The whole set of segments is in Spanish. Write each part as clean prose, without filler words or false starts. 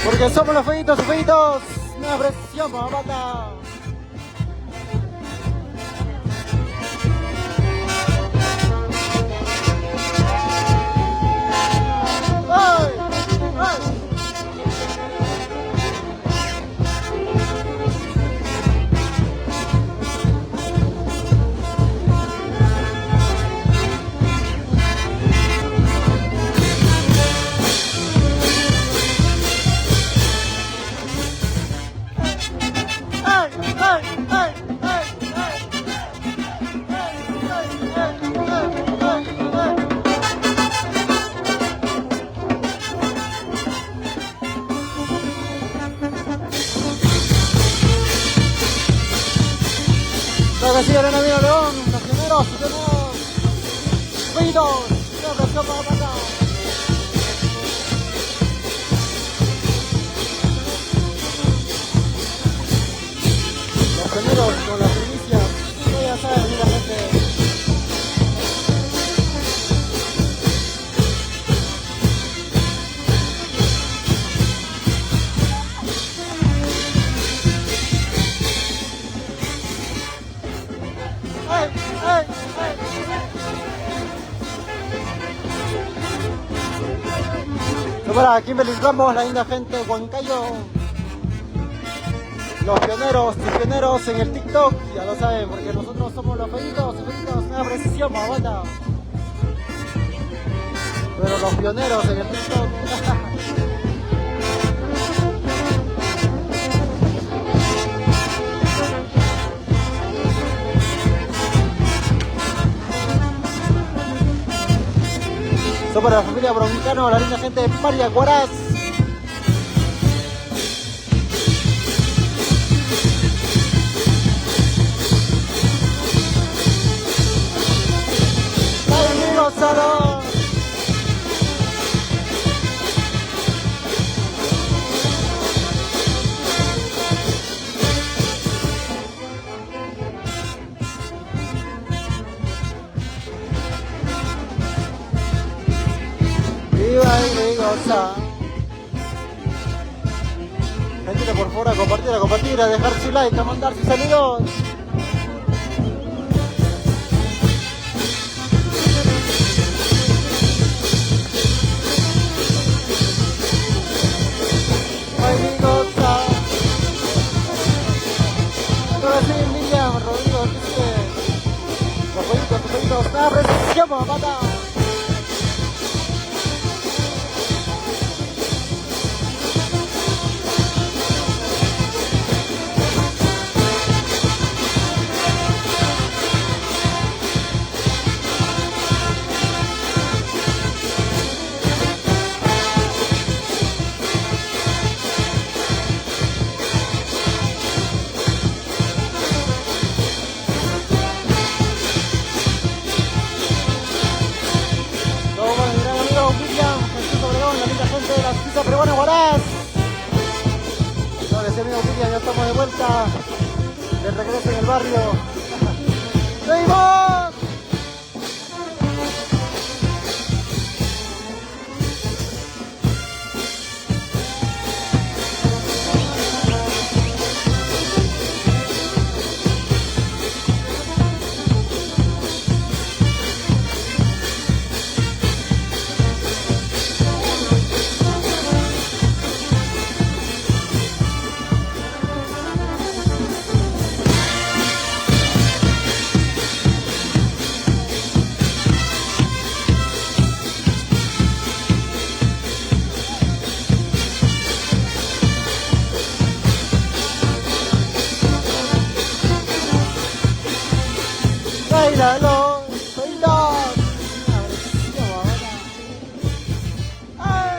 Porque somos los feitos y feitos. Una presión, mamata. ¡Ay! ¡Ay! Claro que sí, Arena Vino León, los primeros, tenemos feitos, una presión para acá. Los primeros con las primicias, ya saben, mira gente. ¡Ay! ¡Ay! ¡Ay! Para Kimberly Ramos, la linda gente de Huancayo. Los pioneros en el TikTok, ya lo saben, porque nosotros somos los feitos, una precisión, mamata. Pero los pioneros en el TikTok. Son para la familia Broncano, la linda gente de Paria Guaraz. Salón. Viva y goza. Gente por favor a compartir, a dejar su like, a mandar sus saludos. Miriam, Rodrigo, dice los jueguitos, una precisión, mamata. De las pizzas peruanas Huaraz. No, decía amigo William, ya estamos de vuelta. De regreso en el barrio. ¡Seguimos! Bailalo, bailalo. ¡Ay,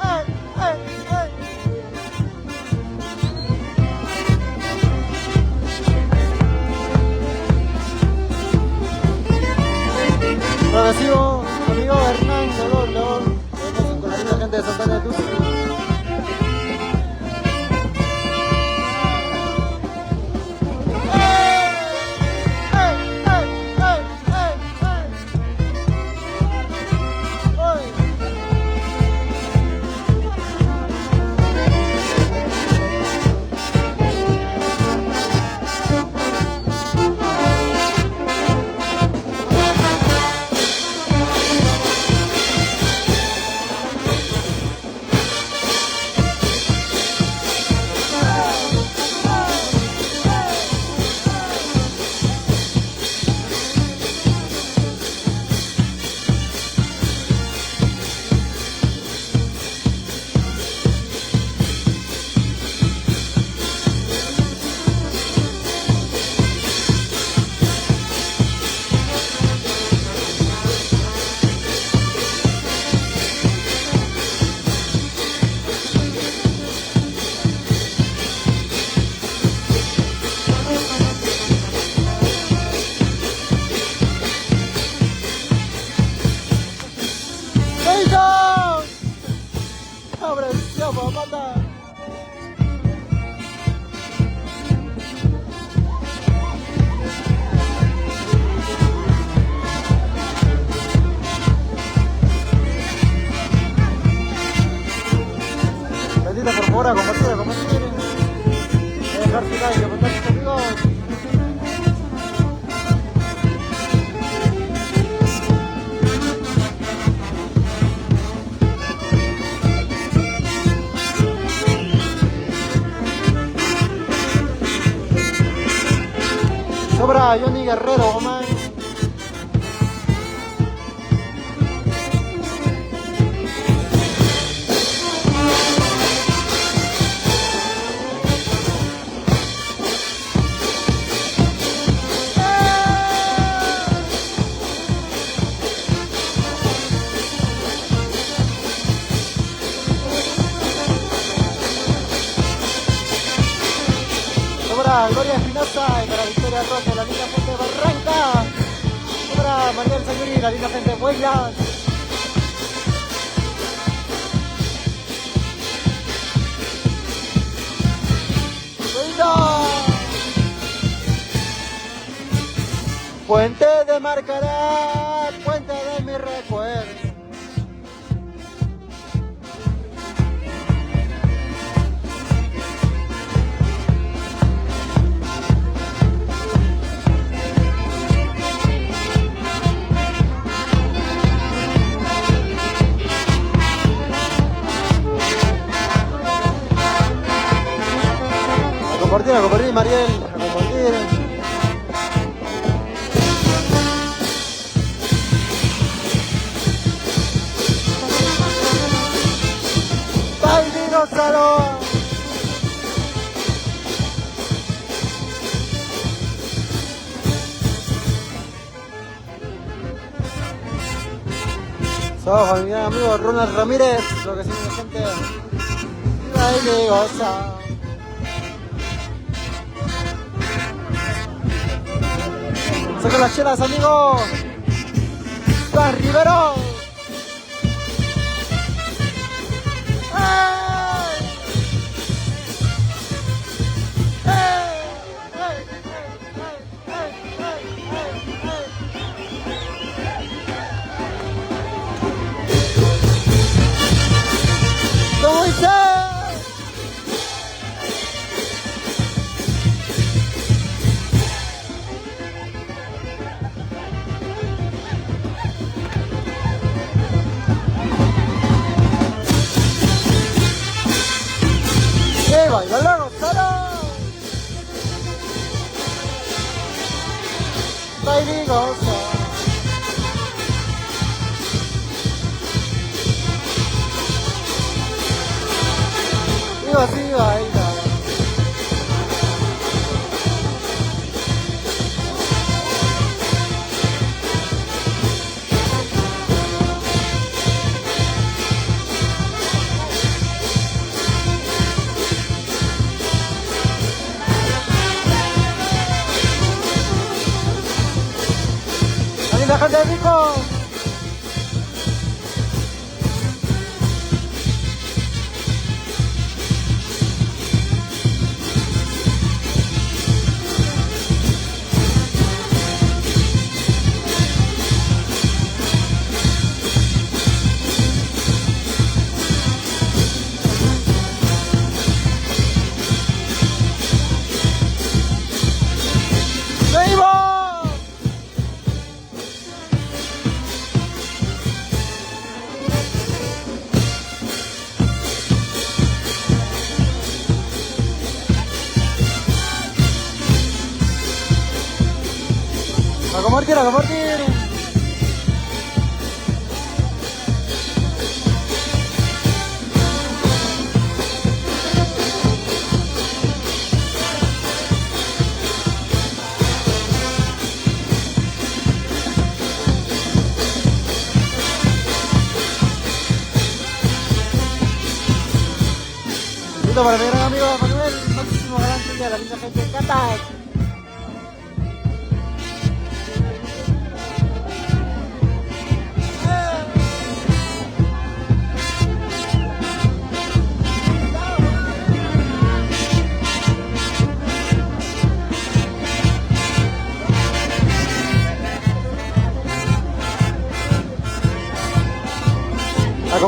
ay, ay, ay! Agradecido, amigo Hernán León, con la linda gente de Santana de Tusi. banda. Bendita, por favor, a compartir. Dejar su like, comentar sus amigos. Sobra Johnny Guerrero, man. Gloria Espinosa y para Victoria Roque, la linda gente de Barranca. Para María Sayuri, la linda gente de Huellas. Puente de Marcará, puente de mi recuerdo. A compartir, Mariel, a compartir. ¡Ay, dinosaurio! Saludos a mi amigo Ronald Ramírez, lo que sigue la gente. ¡Ay, qué goza! Saca las chelas, amigo. Juan Rivero. ¿Cómo dice? ¡Bailalo, Sara! Baile goza. Viva así, baila. La gente de Rico. A compartir, a compartir. Saludos para mi gran amigo Manuel, máximo galante de la linda gente de Catas.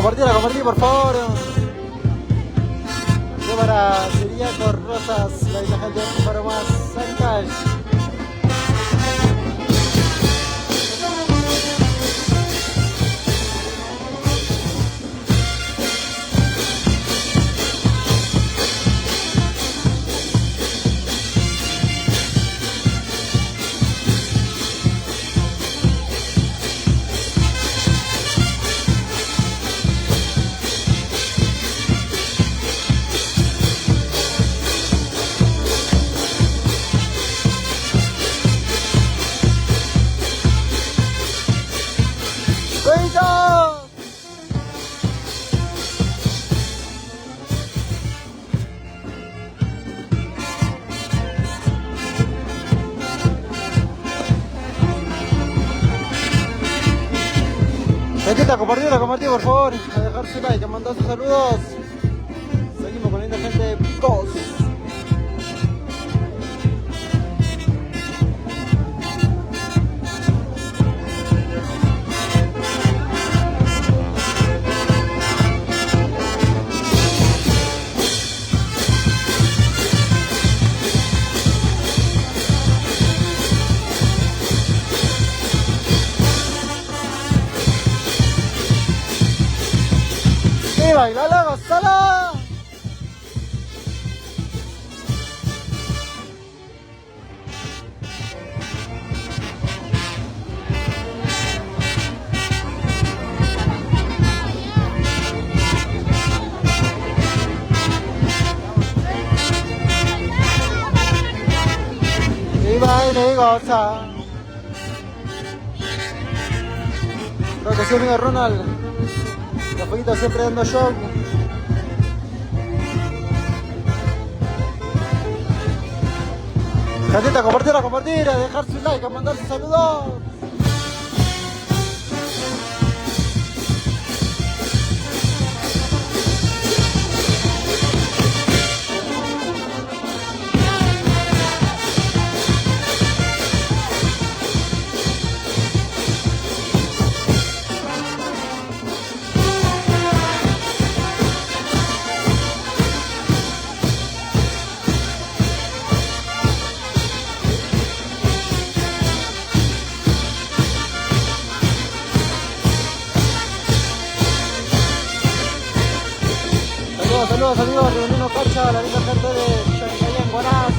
compartir por favor. Yo para Siriaco Rosas, la isla gente para más Sancash. Gente, compartir por favor, a dejar su like, a mandar sus saludos. Seguimos con la linda gente de Picos. ¡Y bailala, gozala! Y baila y goza. Creo que sí, amigo Ronald. Los poquitos siempre dando show. Gente, compartir, a dejar su like, a mandar sus saludos. Saludos amigos, Reunión Cacha, la linda gente de Chancayán, Guanás.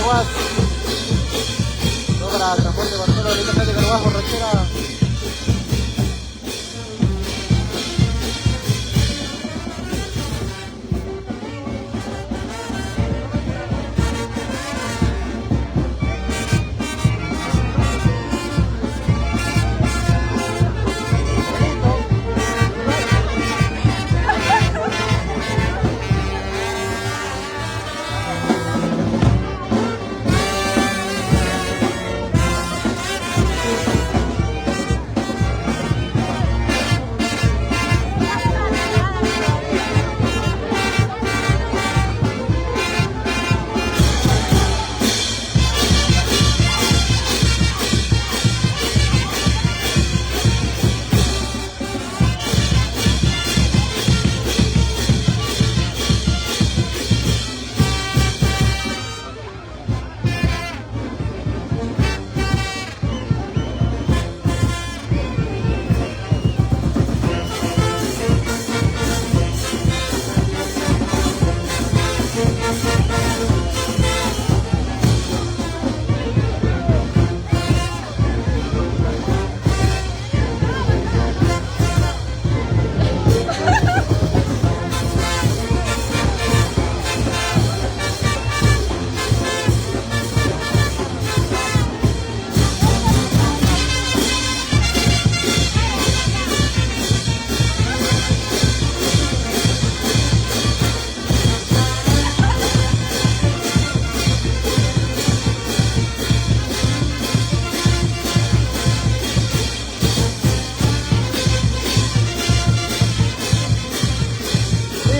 Carhuaz. No para transporte barquero de la de Carhuaz, borrachera.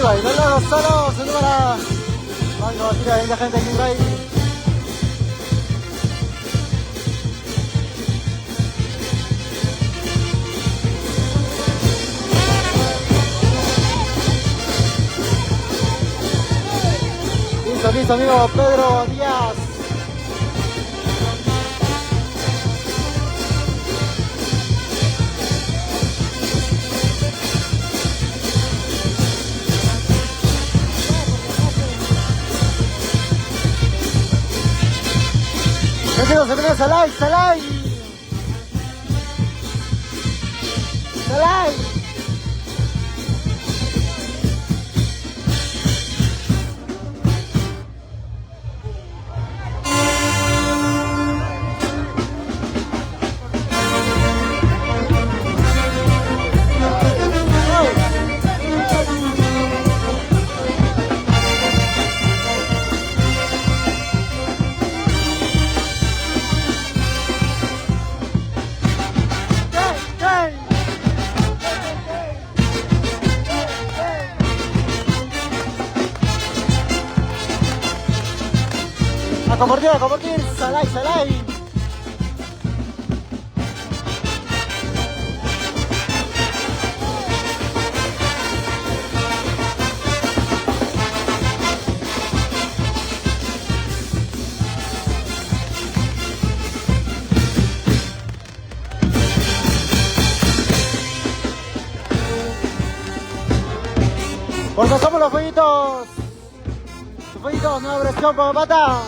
Y no lo solo, se para Banco, tira ahí la gente aquí en Ray. Listo, amigo Pedro Díaz. Se viene Salai. A compartir, Salai. Porque somos los fueguitos. Los fueguitos, nueva versión como pata.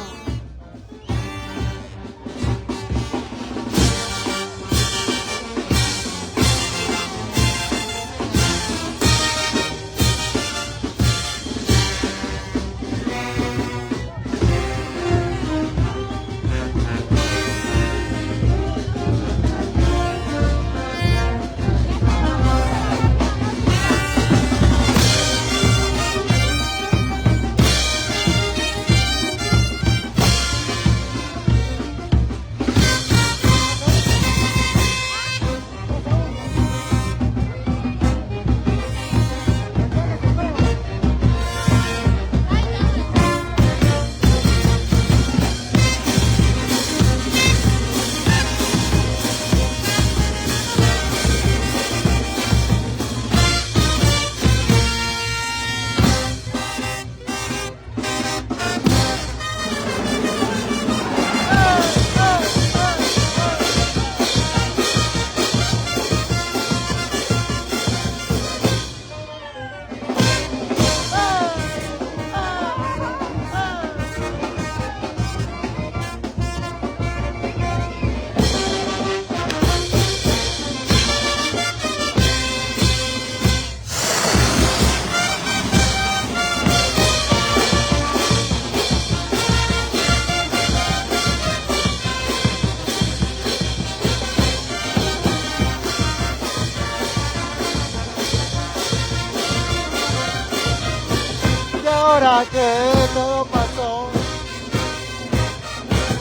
hasta que todo pasó.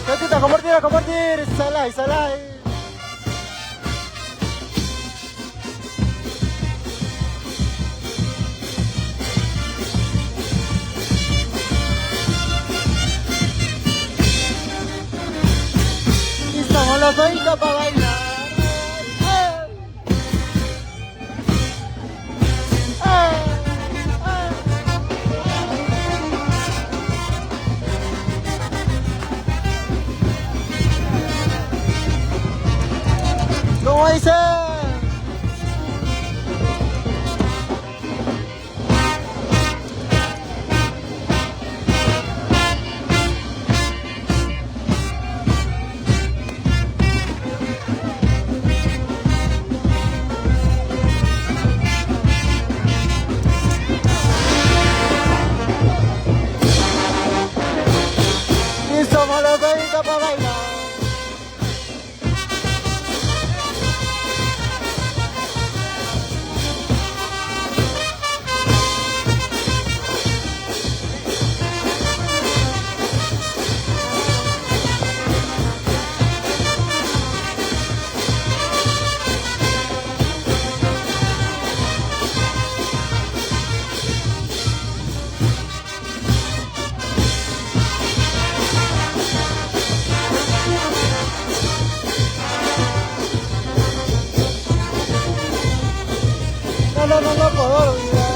Gentita, compartir, compartir, salai, salai. Y somos los 20 para bailar. ¿Cómo dice? Y somos los 20 para bailar. No puedo olvidar.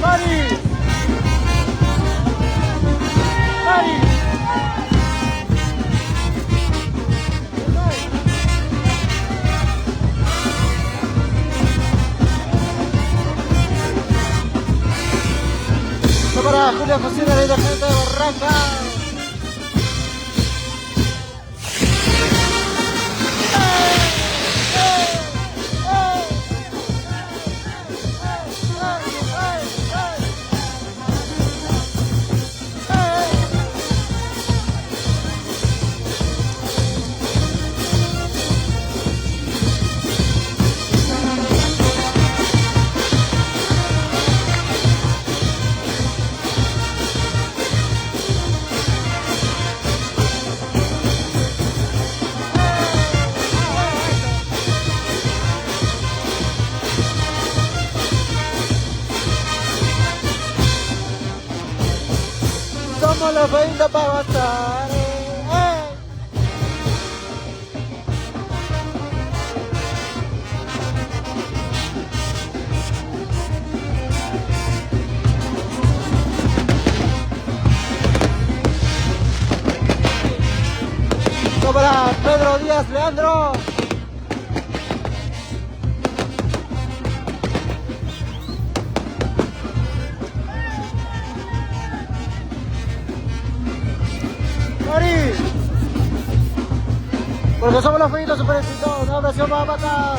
¡Mari! ¡Mari! Para Julia Cocina y la gente de Barranca. Somos los 20 para avanzar. Para Pedro Díaz Leandro. Mari. Porque somos los feitos super exitosos. Una oración para matar.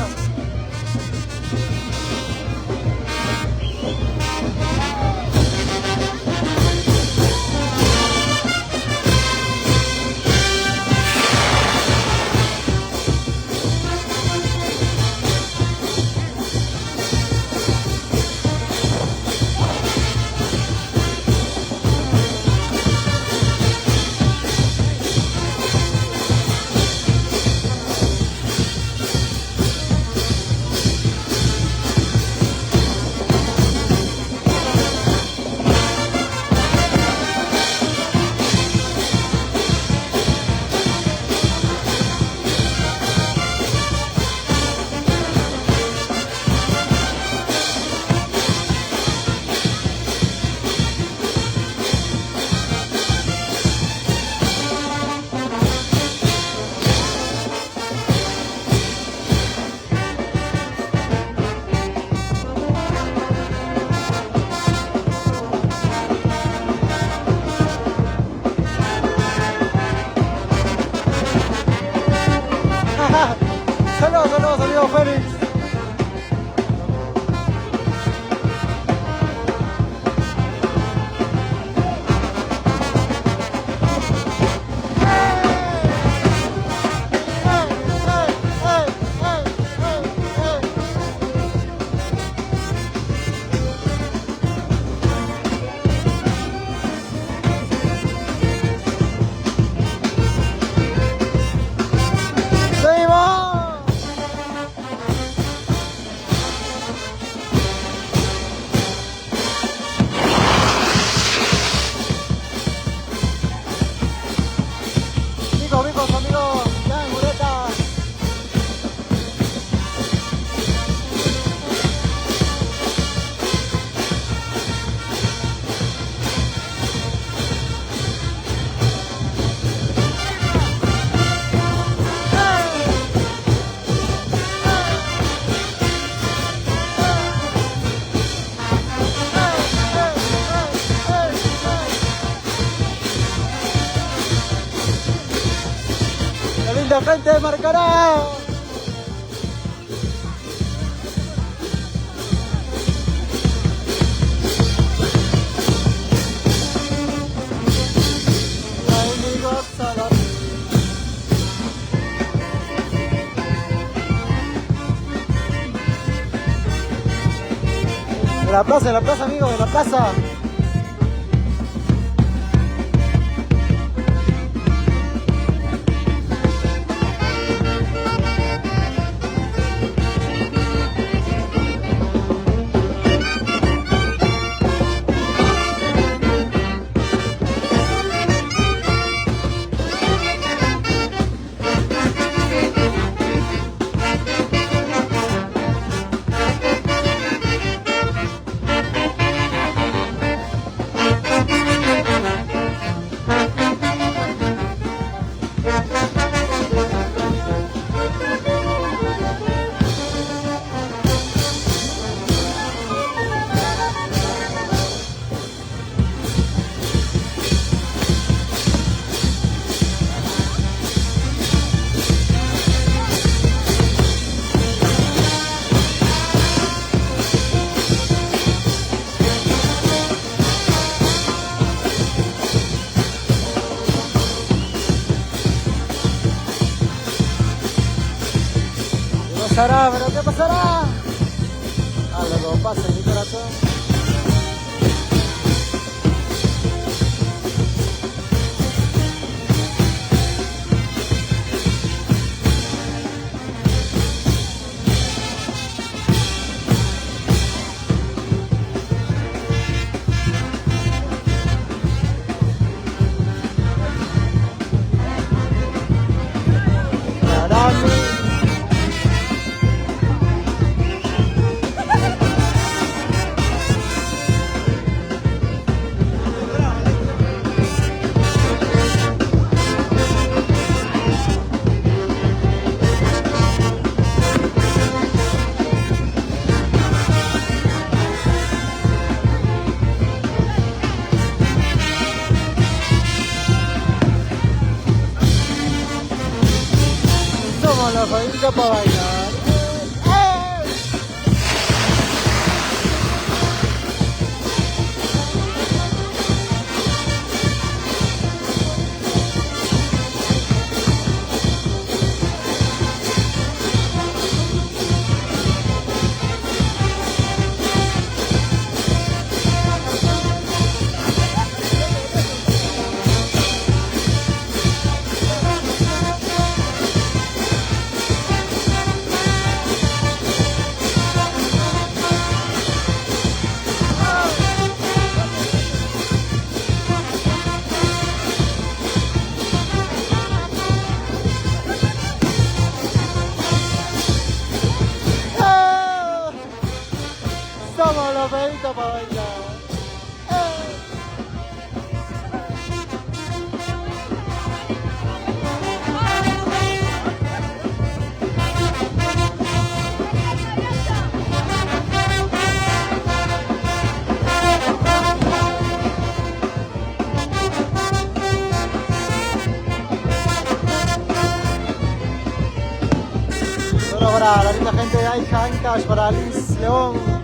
Santiago Félix. Amigos, ya en Mureta. La linda gente marcará. En la plaza, amigos, en la plaza. ¿Qué pasará? ¿Pero qué pasará? Algo pasa en mi corazón. Somos los jueguitos para bailar. Somos los jueguitos para bailar. Solo para la linda gente. de Aika Ancash para Liz León.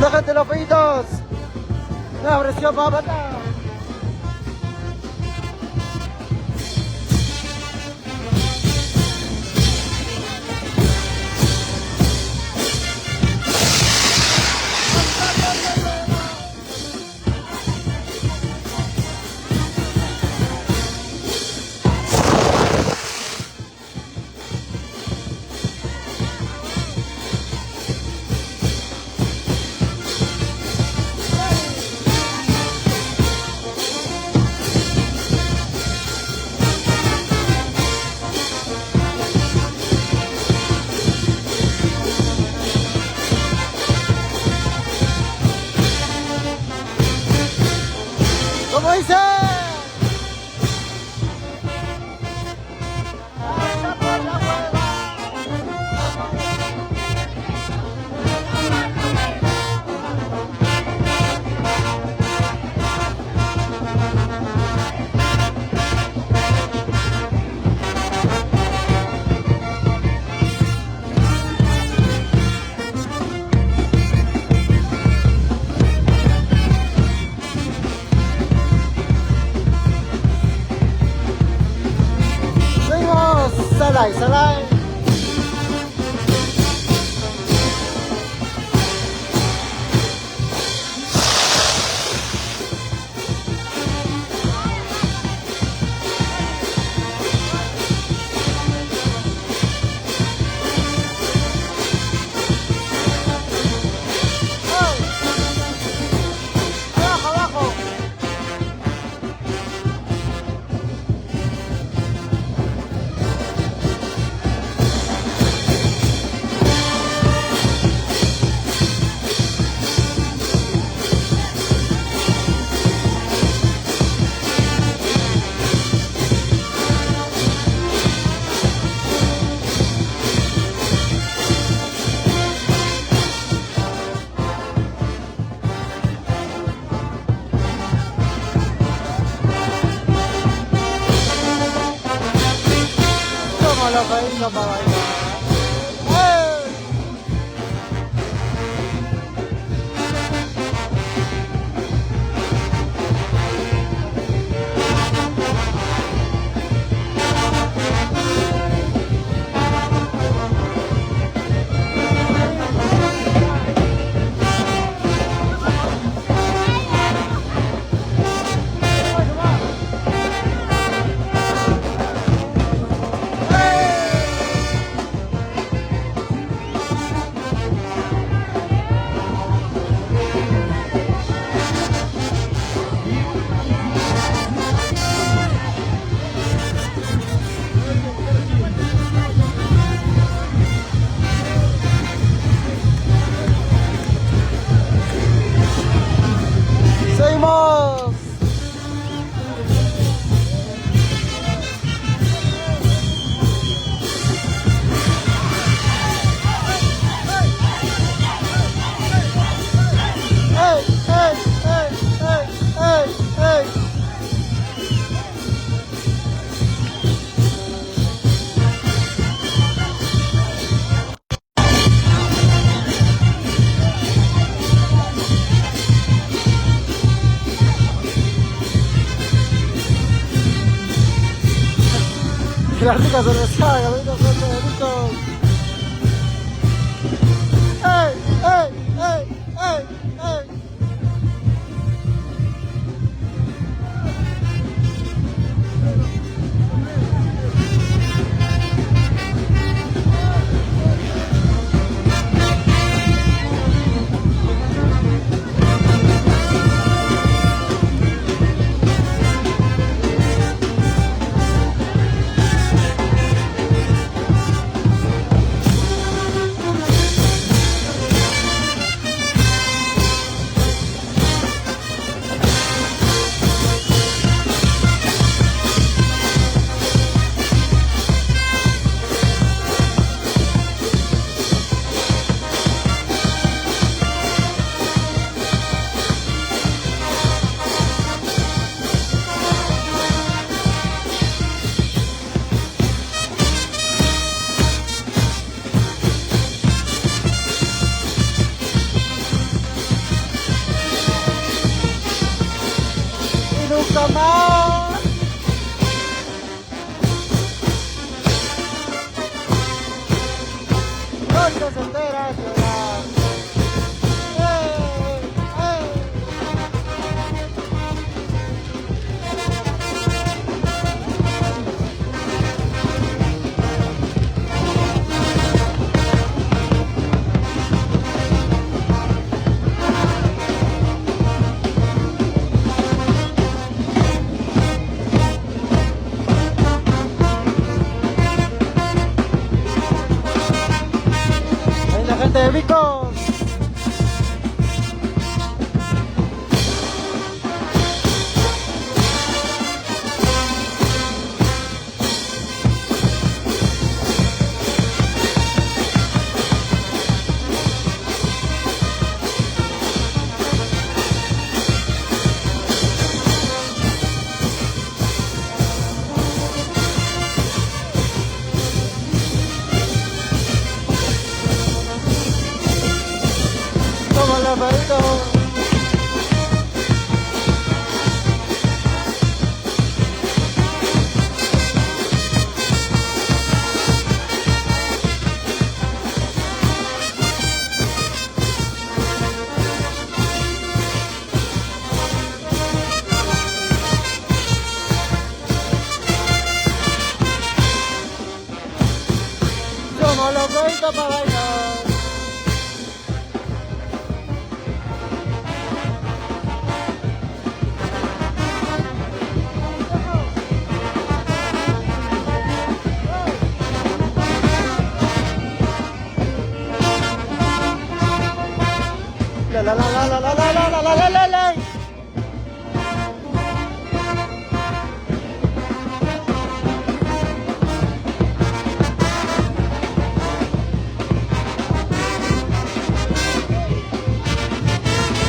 La gente de los peitos. La presión va a matar. ¿Cómo dice? Salai, salai. Los pedidos para bailar. La rica cerveza, Carolina Fuente de Vicos. ¡Ey, ey, ey, ey, ey! Nunca más. Noches enteras llorar. ¡Ey! ¡Ey! Ahí la gente de Vicos. Como la perrito. Como los perritos para bailar. La la la la la la la la la la la la.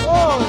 Oh.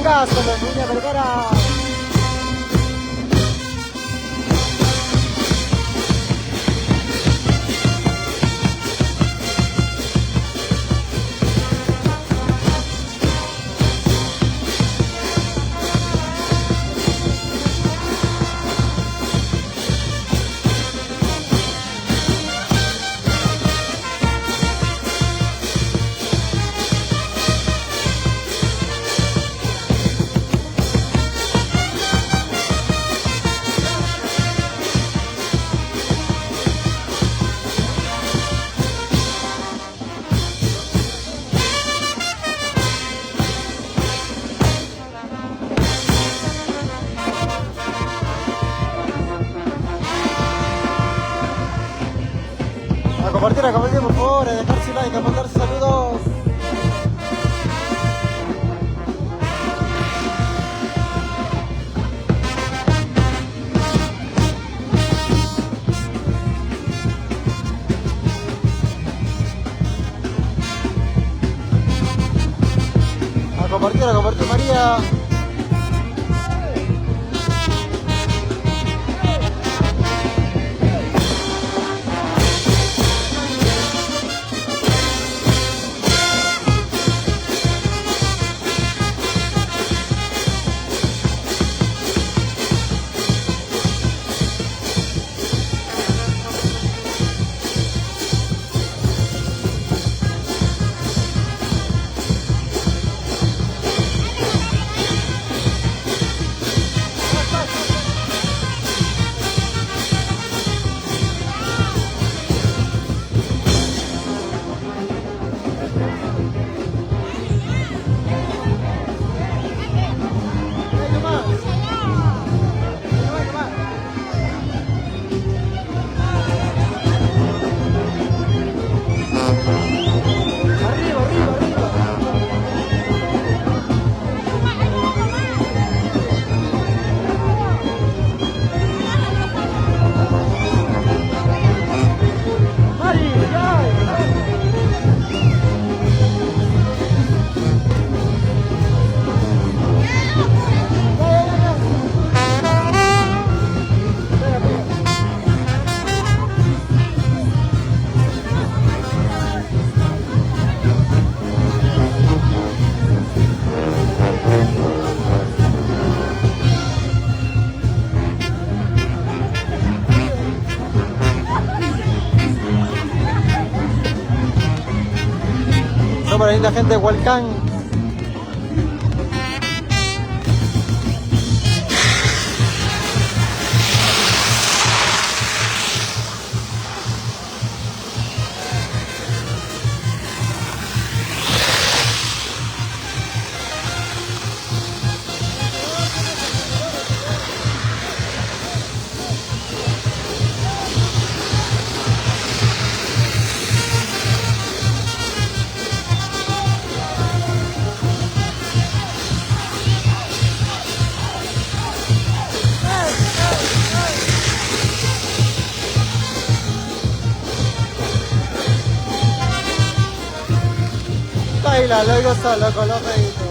gas con la familia Vergara. A compartir por favor, a dejar su like, a mandar saludos. A compartir María. Somos la linda gente de Hualcán. Baila, luego solo con los peditos.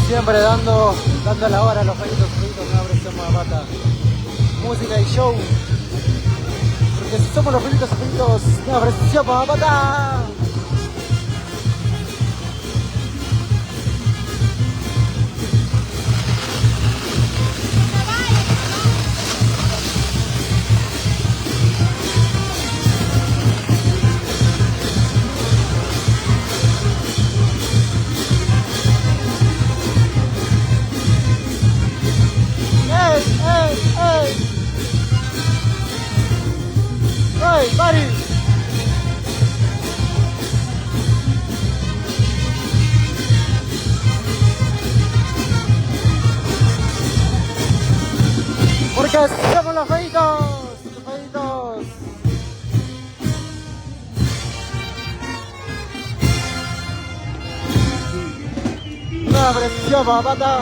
Siempre dando la hora a los peditos, no apreciamos la pata. Música y show. Porque si somos los peditos, no apreciamos la pata. ¡Hey, Mari! Porque somos los feitos, los feitos. No apreciamos, pata.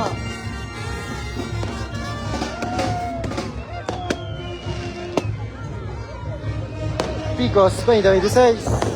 Picos 2026.